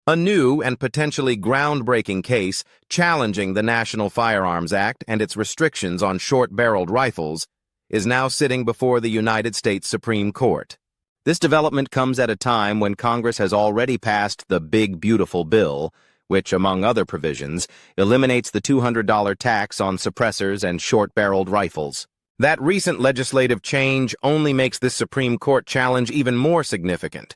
A new and potentially groundbreaking case challenging the National Firearms Act and its restrictions on short-barreled rifles is now sitting before the United States Supreme Court. This development comes at a time when Congress has already passed the Big Beautiful Bill, which, among other provisions, eliminates the $200 tax on suppressors and short-barreled rifles. That recent legislative change only makes this Supreme Court challenge even more significant,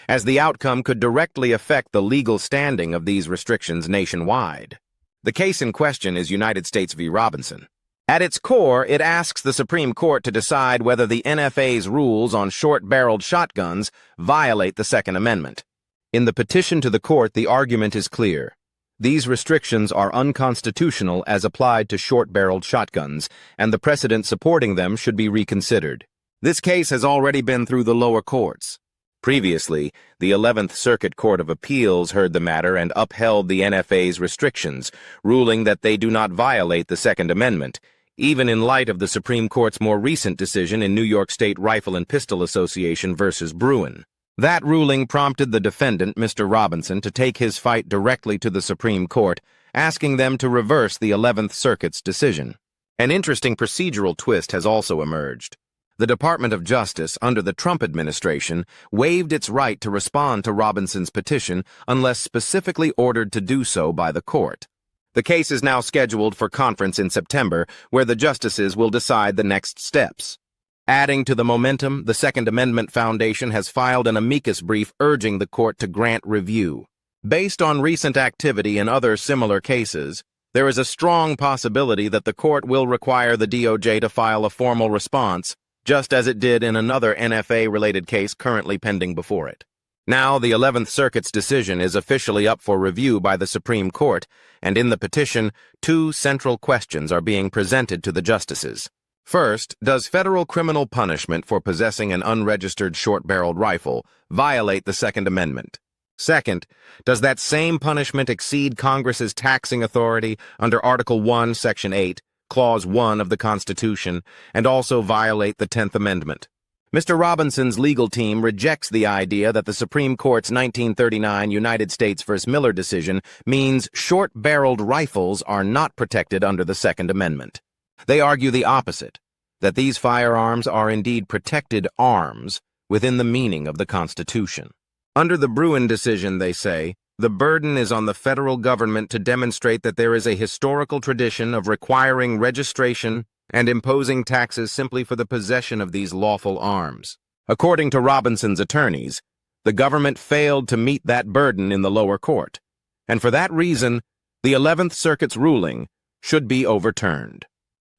as the outcome could directly affect the legal standing of these restrictions nationwide. The case in question is United States v. Robinson. At its core, it asks the Supreme Court to decide whether the NFA's rules on short-barreled shotguns violate the Second Amendment. In the petition to the court, the argument is clear. These restrictions are unconstitutional as applied to short-barreled shotguns, and the precedent supporting them should be reconsidered. This case has already been through the lower courts. Previously, the 11th Circuit Court of Appeals heard the matter and upheld the NFA's restrictions, ruling that they do not violate the Second Amendment, even in light of the Supreme Court's more recent decision in New York State Rifle and Pistol Association v. Bruin. That ruling prompted the defendant, Mr. Robinson, to take his fight directly to the Supreme Court, asking them to reverse the 11th Circuit's decision. An interesting procedural twist has also emerged. The Department of Justice, under the Trump administration, waived its right to respond to Robinson's petition unless specifically ordered to do so by the court. The case is now scheduled for conference in September, where the justices will decide the next steps. Adding to the momentum, the Second Amendment Foundation has filed an amicus brief urging the court to grant review. Based on recent activity in other similar cases, there is a strong possibility that the court will require the DOJ to file a formal response, just as it did in another NFA-related case currently pending before it. Now, the 11th Circuit's decision is officially up for review by the Supreme Court, and in the petition, two central questions are being presented to the justices. First, does federal criminal punishment for possessing an unregistered short-barreled rifle violate the Second Amendment? Second, does that same punishment exceed Congress's taxing authority under Article 1, Section 8, Clause 1 of the Constitution, and also violate the 10th Amendment? Mr. Robinson's legal team rejects the idea that the Supreme Court's 1939 United States v. Miller decision means short-barreled rifles are not protected under the Second Amendment. They argue the opposite, that these firearms are indeed protected arms within the meaning of the Constitution. Under the Bruin decision, they say, the burden is on the federal government to demonstrate that there is a historical tradition of requiring registration and imposing taxes simply for the possession of these lawful arms. According to Robinson's attorneys, the government failed to meet that burden in the lower court, and for that reason, the 11th Circuit's ruling should be overturned.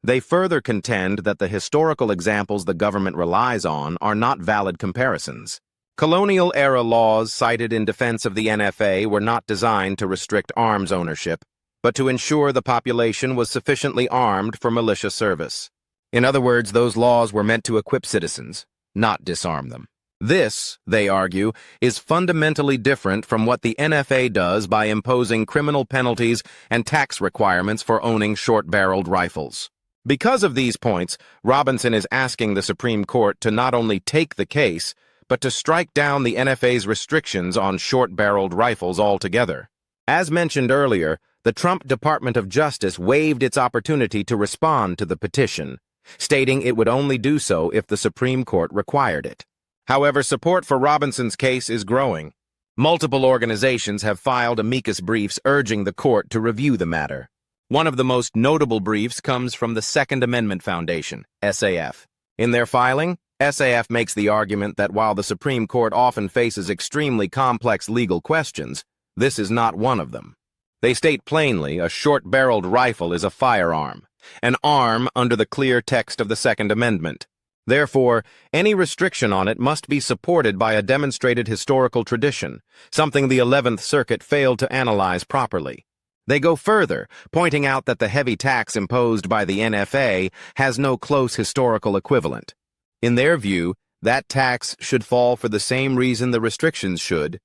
They further contend that the historical examples the government relies on are not valid comparisons. Colonial-era laws cited in defense of the NFA were not designed to restrict arms ownership, but to ensure the population was sufficiently armed for militia service. In other words, those laws were meant to equip citizens, not disarm them. This, they argue, is fundamentally different from what the NFA does by imposing criminal penalties and tax requirements for owning short-barreled rifles. Because of these points, Robinson is asking the Supreme Court to not only take the case, but to strike down the NFA's restrictions on short-barreled rifles altogether. As mentioned earlier, the Trump Department of Justice waived its opportunity to respond to the petition, stating it would only do so if the Supreme Court required it. However, support for Robinson's case is growing. Multiple organizations have filed amicus briefs urging the court to review the matter. One of the most notable briefs comes from the Second Amendment Foundation, SAF. In their filing, SAF makes the argument that while the Supreme Court often faces extremely complex legal questions, this is not one of them. They state plainly a short-barreled rifle is a firearm, an arm under the clear text of the Second Amendment. Therefore, any restriction on it must be supported by a demonstrated historical tradition, something the 11th Circuit failed to analyze properly. They go further, pointing out that the heavy tax imposed by the NFA has no close historical equivalent. In their view, that tax should fall for the same reason the restrictions should.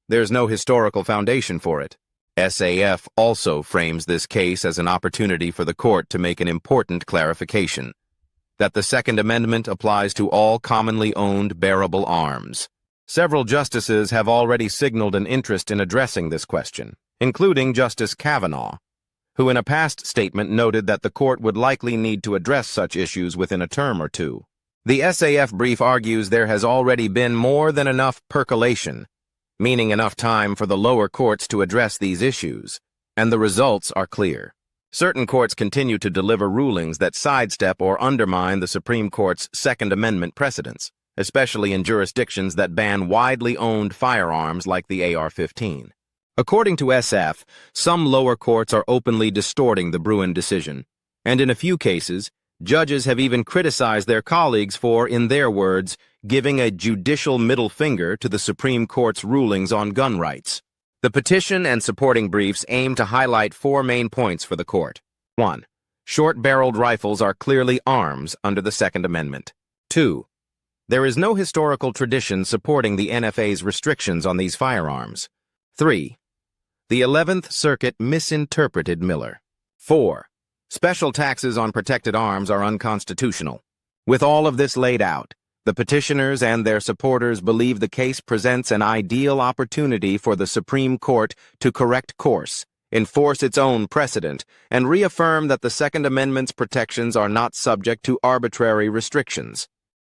There's no historical foundation for it. SAF also frames this case as an opportunity for the court to make an important clarification, that the Second Amendment applies to all commonly owned bearable arms. Several justices have already signaled an interest in addressing this question, including Justice Kavanaugh, who in a past statement noted that the court would likely need to address such issues within a term or two. The SAF brief argues there has already been more than enough percolation, meaning enough time for the lower courts to address these issues, and the results are clear. Certain courts continue to deliver rulings that sidestep or undermine the Supreme Court's Second Amendment precedents, especially in jurisdictions that ban widely owned firearms like the AR-15. According to SF, some lower courts are openly distorting the Bruin decision, and in a few cases, judges have even criticized their colleagues for, in their words, giving a judicial middle finger to the Supreme Court's rulings on gun rights. The petition and supporting briefs aim to highlight four main points for the court. 1. Short-barreled rifles are clearly arms under the Second Amendment. 2. There is no historical tradition supporting the NFA's restrictions on these firearms. 3. The 11th Circuit misinterpreted Miller. 4. Special taxes on protected arms are unconstitutional. With all of this laid out, the petitioners and their supporters believe the case presents an ideal opportunity for the Supreme Court to correct course, enforce its own precedent, and reaffirm that the Second Amendment's protections are not subject to arbitrary restrictions.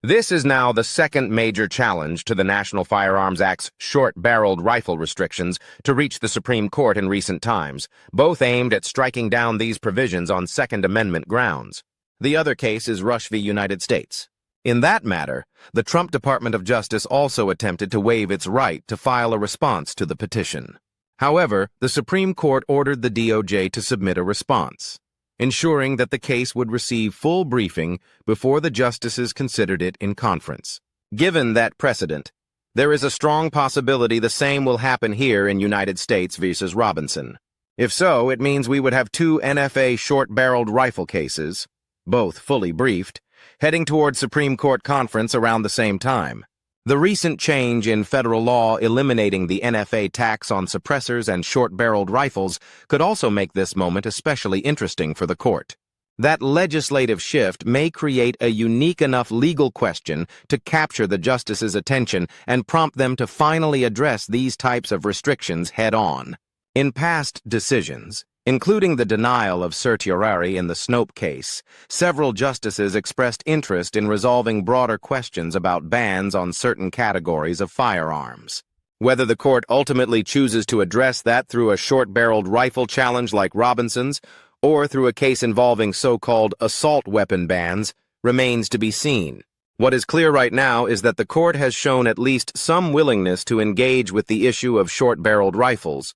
This is now the second major challenge to the National Firearms Act's short-barreled rifle restrictions to reach the Supreme Court in recent times, both aimed at striking down these provisions on Second Amendment grounds. The other case is Rush v. United States. In that matter, the Trump Department of Justice also attempted to waive its right to file a response to the petition. However, the Supreme Court ordered the DOJ to submit a response, ensuring that the case would receive full briefing before the justices considered it in conference. Given that precedent, there is a strong possibility the same will happen here in United States v. Robinson. If so, it means we would have two NFA short-barreled rifle cases, both fully briefed, heading toward Supreme Court conference around the same time. The recent change in federal law eliminating the NFA tax on suppressors and short-barreled rifles could also make this moment especially interesting for the court. That legislative shift may create a unique enough legal question to capture the justices' attention and prompt them to finally address these types of restrictions head-on. In past decisions, including the denial of certiorari in the Snope case, several justices expressed interest in resolving broader questions about bans on certain categories of firearms. Whether the court ultimately chooses to address that through a short-barreled rifle challenge like Robinson's, or through a case involving so-called assault weapon bans, remains to be seen. What is clear right now is that the court has shown at least some willingness to engage with the issue of short-barreled rifles,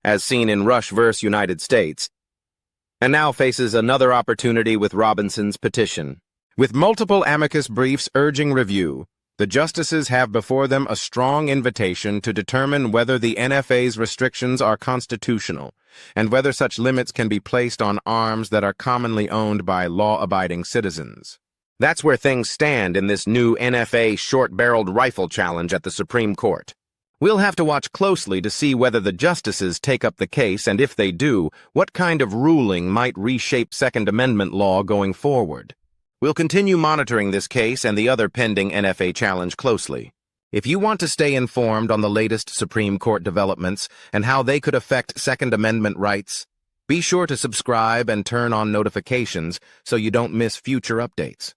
as seen in Rush v. United States, and now faces another opportunity with Robinson's petition. With multiple amicus briefs urging review, the justices have before them a strong invitation to determine whether the NFA's restrictions are constitutional, and whether such limits can be placed on arms that are commonly owned by law-abiding citizens. That's where things stand in this new NFA short-barreled rifle challenge at the Supreme Court. We'll have to watch closely to see whether the justices take up the case, and if they do, what kind of ruling might reshape Second Amendment law going forward. We'll continue monitoring this case and the other pending NFA challenge closely. If you want to stay informed on the latest Supreme Court developments and how they could affect Second Amendment rights, be sure to subscribe and turn on notifications so you don't miss future updates.